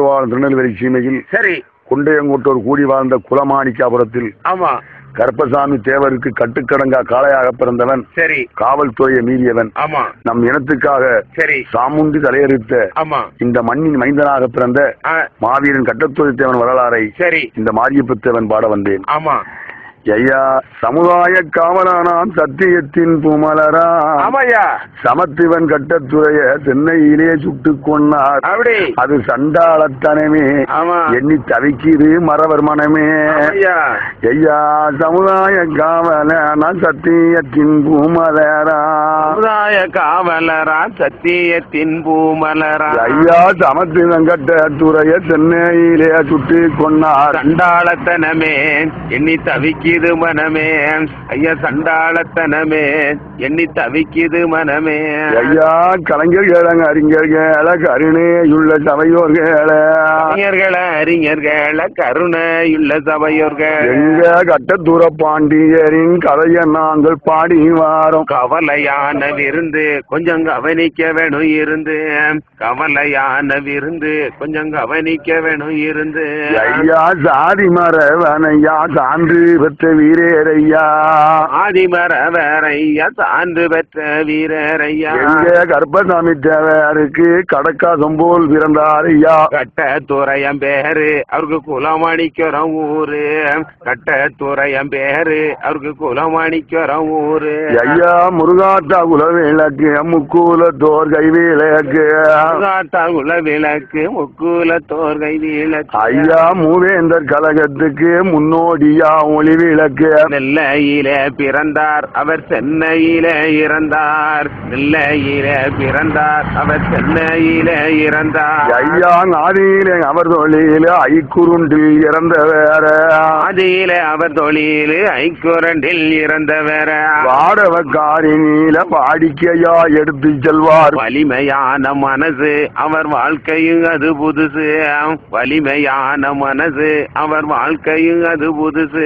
திருநெல்வேலி சீமையில் சரி கொண்டையங்கோட்டோர் கூடி வாழ்ந்த குலமாணிக்காபுரத்தில் ஆமா கருப்பசாமி தேவருக்கு கட்டுக்கடங்கா காளையாக பிறந்தவன். சரி காவல்துறையை மீறியவன். ஆமா நம் இனத்துக்காக சரி சாமுண்டி தலையெடுத்த ஆமா இந்த மண்ணின் மைந்தனாக பிறந்த மாவீரன் கட்டத்துறை தேவன் வரலாறை சரி இந்த மாரியப்ப தேவன் பாட வந்தேன். ஆமா ஐயா சமுதாய காவலானாம் சத்தியத்தின் பூமலரா ஆமாய்யா சமத்துவன் கட்டத்துறைய சென்னையிலே சுட்டு கொண்டார். அப்படி அது சண்டாளத்தனமே ஆமா எண்ணி தவிக்குது மறவர் மனமே. ஐயா சமுதாய காவலானா சத்தியத்தின் பூமலரா சமுதாய காவலரா சத்தியத்தின் பூமலரா ஐயா சமத்துவன் கட்டத்துறைய சென்னையிலே சுட்டு கொண்டார். சண்டாளத்தனமே எண்ணி தவிக்குது மனமே ஐயா சண்டாளத்தனமே எண்ணி தவிக்குது மனமே. ஐயா கலைஞர்கள் அறிஞர்கள கருணையுள்ள சபையோர்கள அறிஞர்கள கருணையுள்ள சபையோர்கள் எங்க கட்டத்தூர பாண்டியரின் கதையை நாங்கள் பாடி வாரோம். கவலையான விருந்து கொஞ்சம் கவனிக்க வேணும் இருந்து கவலையான விருந்து கொஞ்சம் கவனிக்க வேணும் இருந்து. ஐயா சாதி மரவனையா சான்று பெற்ற வீரரையா ஆதிமரவரையா சான்று பெற்ற வீரரையா எங்க கருப்பசாமி தேவருக்கு கடக்காசம் போல் பிறந்தார். ஐயா கட்டத்துறையம் பேரு அவருக்கு குலமணிக்கிறோம் ஊரு கட்டத்துறையம் பேரு அவருக்கு குலமணிக்கிறோம் ஊரு. ஐயா முருகாத்தா குலவிளக்கு முக்கூலத்தோர் கைவிளக்கு முருகாத்தா குலவிளக்கு முக்கூலத்தோர் கைவிளக்கு. ஐயா மூவேந்தர் கழகத்துக்கு முன்னோடியா ஒளி விளக்கு. நெல்லையில பிறந்தார் அவர் சென்னையில இறந்தார் நெல்லையில பிறந்தார் அவர் சென்னையில இறந்தார். ஐயா ஆதியில அவர் தொழில ஐக்குருண்டில் இறந்த வேற ஆதியில அவர் தொழில் ஐக்குரண்டில் இறந்த வேற வாடவக்காரினில வாடிக்கையா எடுத்து செல்வார். வலிமையான மனசு அவர் வாழ்க்கையும் அது புதுசு வலிமையான மனசு அவர் வாழ்க்கையும் அது புதுசு.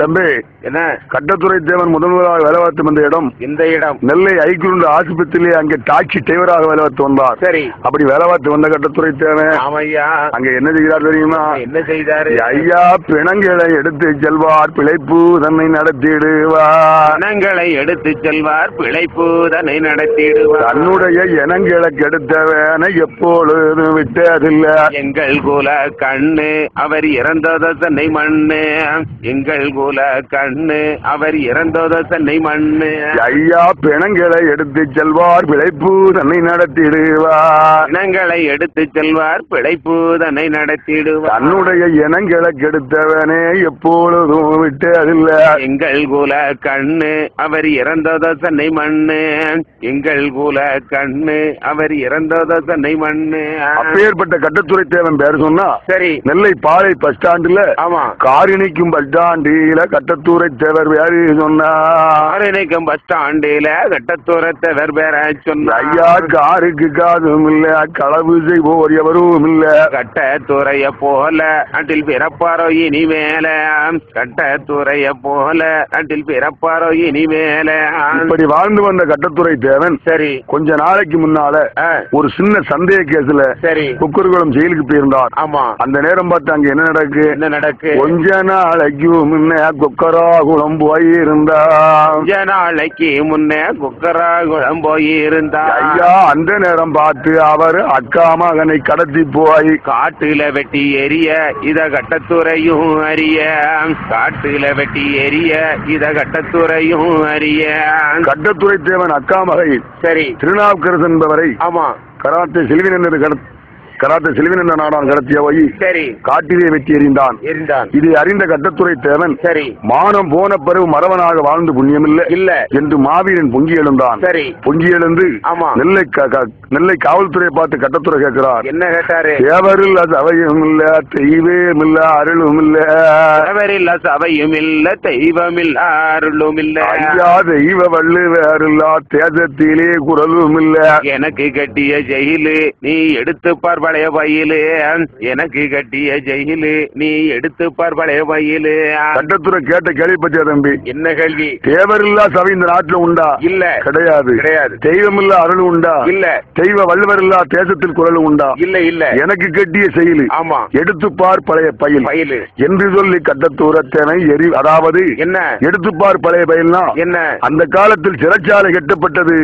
தம்பி என்ன கட்டத்துறை தேவன் முதல்வராக வேலை பார்த்து வந்த இடம் இந்த இடம் நெல்லை ஐக்குருண்டு ஆஸ்பத்திரியிலே அங்கே டாக்ஸி டிரைவராக வேலை பார்த்து வந்தார். சரி அப்படி வேலை பார்த்து வந்த கட்டத்துறை தேவன் ஆமையா அங்க என்ன செய்கிறார் தெரியுமா? என்ன செய்தாரு? ஐயா பிணங்களை எடுத்து செல்வார் பிழைப்பு தன்னை நடத்திடுவார். இனங்களை எடுத்து செல்வார் பிழைப்பு தன்னை நடத்திடுவார். தன்னுடைய இனங்களை கெடுத்தவனை எப்பொழுது விட்டதில்லை. எங்கள் குல கண்ணு அவர் இறந்தத தன்னை மண்ணு எங்கள் குல கண்ணு அவர் இறந்தத தன்னை மண்ணு. ஐயா பிணங்களை எடுத்து செல்வார் பிழைப்பு தன்னை நடத்திடுவார். இனங்களை எடுத்து செல்வார் பிழைப்பு தன்னை நடத்திடுவார். தன்னுடைய இனங்களை கெடுத்தவனே எப்பொழுதும் விட்டதில்லை. எங்கள் குல கண்ணு அவர் இறந்தத தன்னை மண்ணு எங்கள் குல கண்ணு அவர் இறந்தத தன்னை மண்ணு. அப்பேற்பட்ட கட்டத்துறை தேவன் பேர் சொன்னா சரி நெல்லை பாறை பஸ் ஸ்டாண்டுல ஆமா காரிணிக்கும் பஸ் ஸ்டாண்டில கட்டத்தூரை தேவர் பேரு சொன்னா காரிணிக்கும் பஸ் ஸ்டாண்டில கட்டத்தூரை தேவர் பேர சொன்ன. ஐயா காருக்கு காதும் இல்ல களவு செய்வோர் எவரும் இல்ல. கட்டத்துறைய போல நாட்டில் பிறப்பாரோ இனிமேல கட்டத்துறைய போல நாட்டில் பிறப்பாரோ இனிமேல. இப்படி வாழ்ந்து வந்த கட்டத்துறை தேவன் சரி கொஞ்ச நாளைக்கு முன்னால ஒரு சின்ன சந்தேக கேஸ்ல சரி குக்கர்குளம் ஜெயிலுக்கு போயிருந்தார். ஆமா அந்த நேரம் பார்த்து அங்க என்ன நடக்கு கொஞ்ச நாளைக்கு முன்ன குக்கராகுளம் போயிருந்தா கொஞ்ச நாளைக்கு முன்ன குக்கராகுளம் போயிருந்தா. ஐயா அந்த நேரம் பார்த்து அவர் அக்கா மகனை கடத்தி போய் காட்டுல வெட்டி எரிய இத கட்டத்துறையும் அறிய காட்டுல வெட்டி எரிய இத கட்டத்துறையும் அறிய. கட்டத்துறை தேவன் அக்கா மகை சரி திருநாவுக்கரசு என்பவரை ஆமா கராத்தே செல்வின் நாடான் கடத்திய போய் சரி காட்டிலே வெட்டி எறிந்தான். இதை அறிந்த கட்டத்துறை தேவன் சரி மானம் போன பிறகு மறவனாக வாழ்ந்து புண்ணியமில்லை இல்ல என்று மாவீரன் பொங்கி எழுந்தான். சரி பொங்கி எழுந்து ஆமா நெல்லை காவல்துறையை பார்த்து கட்டத்துறை கேட்கிறார். என்ன கேட்டாரு? தேவரில் சபையும் இல்ல தெய்வம் இல்ல அருளும் இல்ல தேவரில் சபையும் இல்ல தெய்வம் இல்ல அருளும் இல்ல. ஐயா தெய்வ வள்ளு வேறுல்லா தேசத்திலே குரலும் இல்ல. எனக்கு கட்டிய ஜெயிலு நீ எடுத்து பார்வ பழைய பையிலு எனக்கு கட்டிய ஜெயிலு நீ எடுத்து பார் பழைய பையிலு. கட்டத்துறை கேட்ட கேள்வி பற்றியா தம்பி? என்ன கேள்வி? தேவரில்லா சபை இந்த நாட்டுல உண்டா? இல்ல, கிடையாது. கிடையாது. தெய்வமில்லா அருள் உண்டா? இல்ல. தெய்வ வள்ளுவரில்லா தேசத்தில் குரல் உண்டா? இல்ல, இல்ல. எனக்கு கட்டிய செயலு. ஆமா. எடுத்துப்பார் பழைய பயில் என்று சொல்லி கட்டத்தூரத்தனை அதாவது என்ன எடுத்துப்பார் பழைய பயில்னா என்ன? அந்த காலத்தில் சிறைச்சாலை கட்டப்பட்டது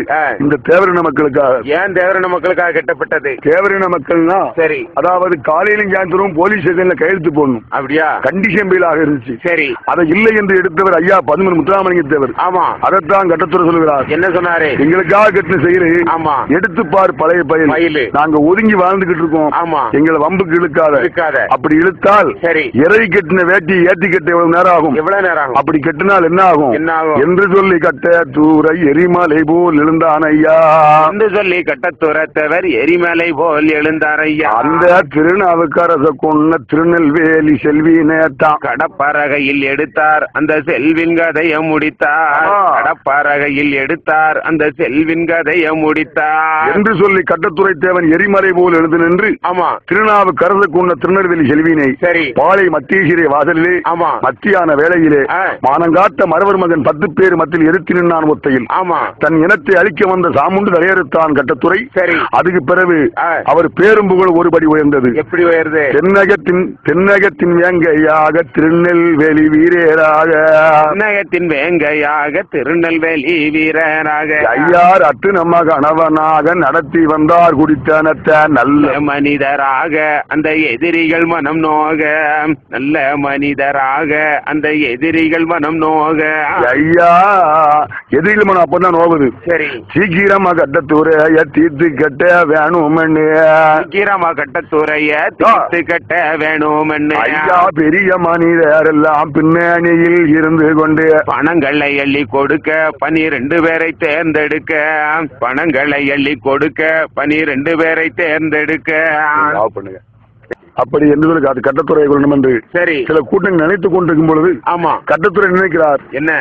இந்த தேவரின மக்களுக்காக. ஏன் தேவரின மக்களுக்காக கட்டப்பட்டது? தேவரின மக்கள்னா சரி, அதாவது காலையிலும் சாயந்தரம் போலீஸ் ஸ்டேஷன்ல கையெழுத்து போடணும். அப்படியா? கண்டிஷன் பயிலாக இருந்துச்சு. சரி, அதை இல்லை என்று எடுத்தவர் ஐயா பதுமன் முத்துராமலிங்க தேவர். ஆமா, அதைத்தான் கட்டத்துறை சொல்லுகிறார். என்ன சொன்னாரு? எங்களுக்காக கட்டின செயலு. ஆமா, எடுத்துப்பார் பழைய பயில். நாங்க ஒதுங்கி வாழ்ந்துகிட்டு இருக்கோம். ஆமா, எங்களை வம்புக்கு இழுக்காத. அப்படி இழுத்தால் சரி, இறை கட்டின வேட்டி ஏத்தி கட்ட எவ்வளவு நேரம் ஆகும்? எவ்வளவு நேரம் ஆகும்? அப்படி கட்டினால் என்ன ஆகும் என்று சொல்லி கட்ட தூரை எரிமலை போல் எழுந்தான் ஐயா என்று சொல்லி கட்டத்துறத்தவர் எரிமலை போல் எழுந்தார் ஐயா. அந்த திருநாவுக்கரச கொன்ன திருநெல்வேலி செல்வி நேத்தான் கடப்பறகையில் எடுத்தார் அந்த செல்வின் கதையை முடித்தார். கடப்பறகையில் எடுத்தார் அந்த செல்வின் கதையை முடித்தார் என்று சொல்லி கட்டத்துறை தேவன் எரிமலை போல் எழுந்து நின்று ஆமா திருநாவுக்கரச கொன்ன திருநெல்வேலி செல்வினை சரி பாலை மத்திய வாசலிலே ஆமா மத்தியான வேளையிலே மானங்காட்ட மரவர் மகன் 10 பேர் மத்தியில் எதிர்த்து நின்றான் ஒத்தையில். ஆமா, தன் இனத்தை அழிக்க வந்த சாமுண்டு தலையறுத்தான் கட்டத்துறை. சரி, அதுக்கு பிறகு அவர் பேரும் புகழ் ஒருபடி உயர்ந்தது. எப்படி உயர்ந்தது? தென்னகத்தின் வேங்கையாக திருநெல்வேலி வீரராக. தென்னகத்தின் வேங்கையாக திருநெல்வேலி வீரராக ஐயார் அத்து நம்ம கணவனாக நடத்தி வந்தார் குடித்தனத்த நல்ல மனிதராக அந்த எதிரிகள் மனம் நோக. நல்ல மனிதராக அந்த எதிரிகள் மனம் நோக. ஐயா எதிரிகள் மனம் அப்பதான் நோகுது. சரி, சீக்கிரமா கட்டத்துறைய தீர்த்து கட்ட வேணும்னு. சீக்கிரமா கட்டத்துறைய தீர்த்து கட்ட வேணும்னு. ஐயா பெரிய மனிதர் எல்லாம் பின்னணியில் இருந்து கொண்டு பணங்களை எள்ளி கொடுக்க 12 பேரை தேர்ந்தெடுக்க. பணங்களை எள்ளி கொடுக்க 12 பேரை தேர்ந்தெடுக்க. பண்ணுங்க அப்படி என்று சொல்லி கட்டத்துறை கொள்ளணும் என்று சரி சில கூட்டங்கள் நினைத்துக் கொண்டிருக்கும் பொழுது ஆமா கட்டத்துறை நினைக்கிறார் என்ன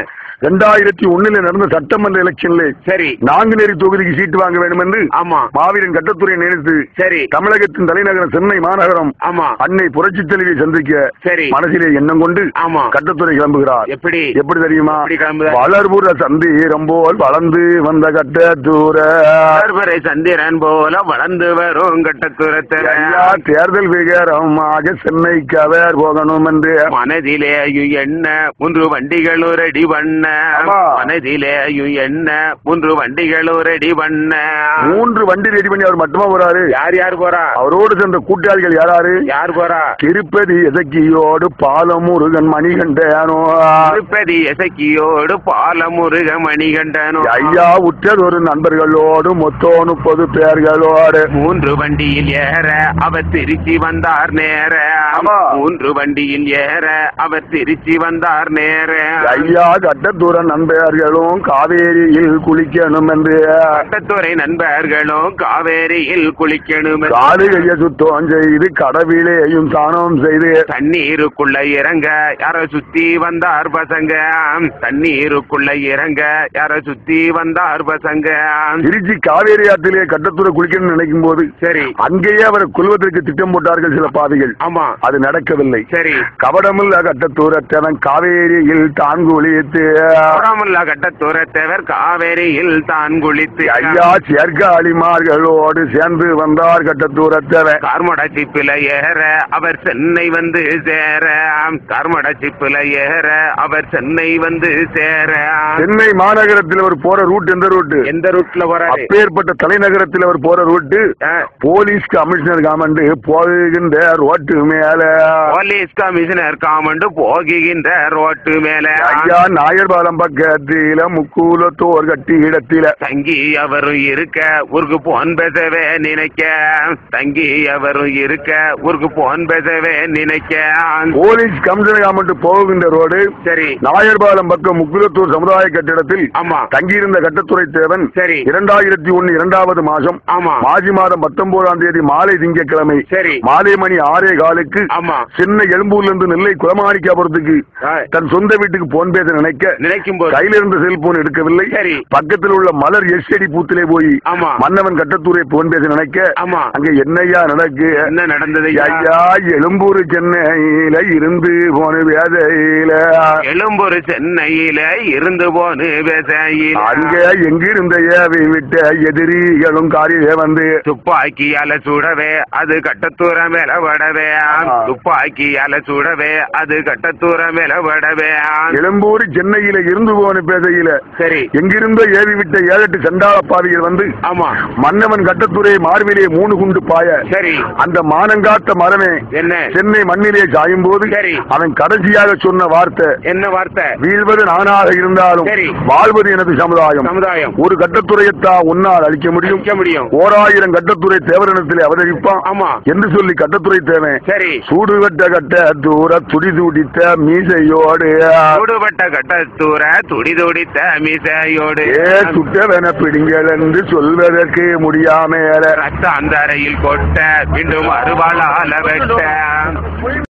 2001 நடந்த சட்டமன்ற எலெக்ஷன்ல சரி நாங்குநேரி தொகுதிக்கு சீட்டு வாங்க வேண்டும் என்று ஆமா மாவீரன் கட்டத்துறை நினைத்து சரி தமிழகத்தின் தலைநகரம் சென்னை மாநகரம் ஆமா அன்னை புரட்சி தலைவியை சந்திக்க சரி மனசிலே எண்ணம் கொண்டு ஆமா கட்டத்துறை கிளம்புகிறார். எப்படி எப்படி தெரியுமா? வளர்புற சந்திரன் போல் வளர்ந்து வந்த கட்டத்துறை சந்திரன் போல வளர்ந்து வரும் கட்டத்துறை தேர்தல் விகாரமாக சென்னைக்கு அவர் போகணும் என்று மனதிலே என்ன 3 வண்டிகள் ஒரு அடி பண்ண. மனதிலேயும் என்ன 3 வண்டிகள் ரெடி பண்ண. 3 வண்டி ரெடி பண்ணி அவர் மட்டுமா போறாரு? யார் யார் போறா? அவரோடு சென்ற கூட்டாளிகள் யாராரு? யார் போறா? திருப்பதி எசக்கியோடு பாலமுருகன் மணிகண்டனோ. திருப்பதி எசக்கியோடு பாலமுருகன் மணிகண்டனோ. ஐயா உற்றதொரு நண்பர்களோடு மொத்தம் 30 பேர்களோடு 3 வண்டியில் ஏற அவர் திருச்சி வந்தார் நேர. 3 வண்டியில் ஏற அவர் திருச்சி வந்தார் நேர. ஐயா கட்டத்துறை நண்பர்களும் காவேரியில் குளிக்கணும் என்று. கட்டத்துறை நண்பர்களும் காவேரியில் குளிக்கணும். காடுகைய சுத்தம் செய்து கடவிலேயும் தானம் செய்து தண்ணீருக்குள்ள இறங்க யார சுத்தி வந்தார் பசங்க. தண்ணீருக்குள்ள இறங்க யார சுத்தி வந்தார் பசங்க. திருச்சி காவேரி ஆற்றிலே கட்டத்துறை குளிக்கணும்னு நினைக்கும் போது சரி அங்கேயே அவரை கொல்வதற்கு திட்டம் போட்டார்கள் சில பாவிகள். ஆமா, அது நடக்கவில்லை. சரி, கபடமில்ல கட்டத்துறை தனன் காவேரியில் தான் குளித்து. கட்டத்துறத்தவர் காவேரியில் தான் குளித்து. ஐயா சேர்க்காளிமார்களோடு சேர்ந்து வந்தார் கட்டத்துறத்தவர். கார்மட சிப்பில ஏற அவர் சென்னை வந்து சேர. கார்மட சிப்பில ஏற அவர் சென்னை வந்து சேர. சென்னை மாநகரத்தில் அவர் போற ரூட் எந்த ரூட்? எந்த ரூட்ல போற? அப்பேற்பட்ட தலைநகரத்தில் அவர் போற ரூட் போலீஸ் கமிஷனர் காமண்டு போகின்ற ரோட்டு மேல. போலீஸ் கமிஷனர் காமண்டு போகின்ற ரோட்டு மேல. ஐயா நாயர்பாலம் பக்கத்தில முக்கூலத்தோர் கட்டி இடத்தில தங்கி அவரும் இருக்க ஊருக்கு போன் பேசவே நினைக்க. தங்கி அவரும் இருக்க ஊருக்கு போன் பேசவே நினைக்க. போலீஸ் கமிஷனர் காமண்டு போகின்ற ரோடு சரி நாயர்பாலம் பக்கம் முக்கூலத்தூர் சமுதாய கட்டிடத்தில் ஆமா தங்கியிருந்த கட்டத்துறை தேவன் சரி 2001 2வது மாசம் ஆமா மாசி மாதம் 19ஆம் தேதி மாலை திங்கட்கிழமை சரி மாலை மணி 6:15 ஆமா சென்னை எழும்பூர்ல இருந்து நெல்லை குளமாணிக்காபுரத்துக்கு தன் சொந்த வீட்டுக்கு போன் பேச நினைக்கும் போது கையில இருந்த செல்போன் எடுக்கவில்லை. சரி. பக்கத்தில் உள்ள மலர் எஸ்டடி பூத்திலே போய் ஆமா மன்னவன் கட்டத்தூரை போன் பேச நினைக்க ஆமா அங்க என்னையா நடக்கு என்ன நடந்தது ஐயா எழும்பூர் சென்னையில இருந்து போன வேதையில எழும்பூர் சென்னையில இருந்து போன வேதையில அங்க எங்கிருந்த ஏவை விட்ட எதிரிகளும் காரிலே வந்து துப்பாக்கியால சுடவே அது கட்டத்தூர மேல வடவே துப்பாக்கியால சுடவே அது கட்டத்தூர மேல வடவே எழும்பூர் சென்னையில இருந்து போன பேதையில சரி எங்கிருந்தோ ஏவி விட்ட 7-8 சண்டாள பாவிகள் வந்து ஆமா மன்னவன் கட்டத்துறை மார்பிலே 3 குண்டு பாய சரி அந்த மானங்காத்த மரமே என்ன சென்னை மண்ணிலே சாயும் போது சரி அவன் கடைசியாக சொன்ன வார்த்தை என்ன வார்த்தை? வீழ்வது நானாக இருந்தாலும் சரி வாழ்வது எனது சமுதாயம். ஒரு கட்டத்துறையத்தான் உன்னால் அழிக்க முடியும். 1000 கட்டத்துறை தேவரிடத்திலே அவதரிப்பான் ஆமா என்று சொல்லி கட்டத்துறை தேவன் சரி சூடுவட்ட கட்ட தூர துடி துடித்த மீசையோடு சூடுவட்ட கட்டத்தூர துடி துடித்த மீசையோடு சுட்டவன பிடிங்கள் என்று சொல்வதற்கு முடியாம ரத்த அந்த அறையில் கொட்ட மீண்டும் அறுவாளால வெட்ட